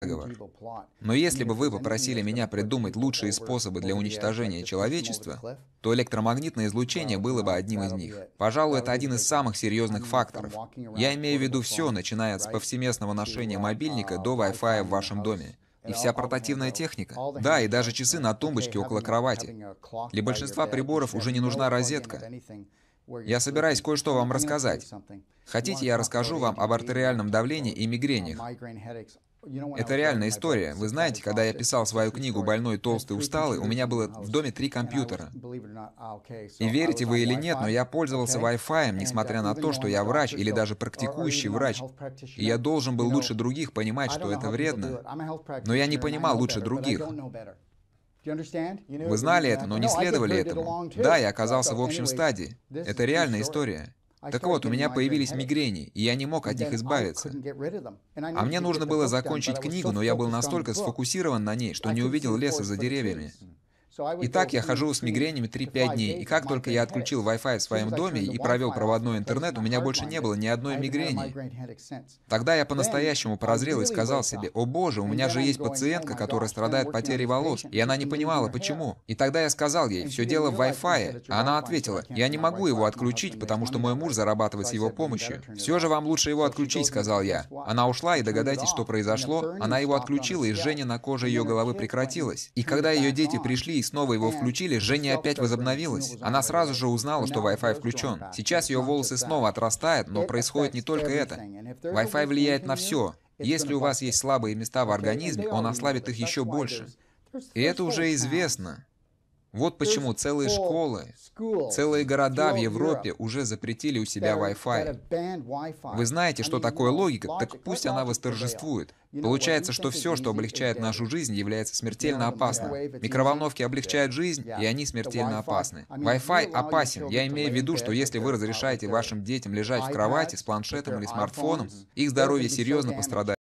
заговор. Но если бы вы попросили меня придумать лучшие способы для уничтожения человечества, то электромагнитное излучение было бы одним из них. Пожалуй, это один из самых серьезных факторов. Я имею в виду все, начиная с повсеместного ношения мобильника до Wi-Fi в вашем доме. И вся портативная техника. Да, и даже часы на тумбочке около кровати. Для большинства приборов уже не нужна розетка. Я собираюсь кое-что вам рассказать. Хотите, я расскажу вам об артериальном давлении и мигренях? Это реальная история. Вы знаете, когда я писал свою книгу «Больной, толстый, усталый», у меня было в доме 3 компьютера. И верите вы или нет, но я пользовался Wi-Fi, несмотря на то, что я врач или даже практикующий врач. И я должен был лучше других понимать, что это вредно. Но я не понимал лучше других. Вы знали это, но не следовали этому. Да, я оказался в общем стадии. Это реальная история. Так вот, у меня появились мигрени, и я не мог от них избавиться. А мне нужно было закончить книгу, но я был настолько сфокусирован на ней, что не увидел леса за деревьями. Итак, я хожу с мигренями 3-5 дней, и как только я отключил Wi-Fi в своем доме и провел проводной интернет, у меня больше не было ни одной мигрени. Тогда я по-настоящему прозрел и сказал себе: «О боже, у меня же есть пациентка, которая страдает потерей волос», и она не понимала, почему. И тогда я сказал ей: «Все дело в Wi-Fi», а она ответила: «Я не могу его отключить, потому что мой муж зарабатывает с его помощью». «Все же вам лучше его отключить», — сказал я. Она ушла, и догадайтесь, что произошло. Она его отключила, и жжение на коже ее головы прекратилось. И когда ее дети пришли и снова его включили, жжение опять возобновилось. Она сразу же узнала, что Wi-Fi включен. Сейчас ее волосы снова отрастают, но происходит не только это. Wi-Fi влияет на все. Если у вас есть слабые места в организме, он ослабит их еще больше. И это уже известно. Вот почему целые школы, целые города в Европе уже запретили у себя Wi-Fi. Вы знаете, что такое логика, так пусть она восторжествует. Получается, что все, что облегчает нашу жизнь, является смертельно опасным. Микроволновки облегчают жизнь, и они смертельно опасны. Wi-Fi опасен. Я имею в виду, что если вы разрешаете вашим детям лежать в кровати с планшетом или смартфоном, их здоровье серьезно пострадает.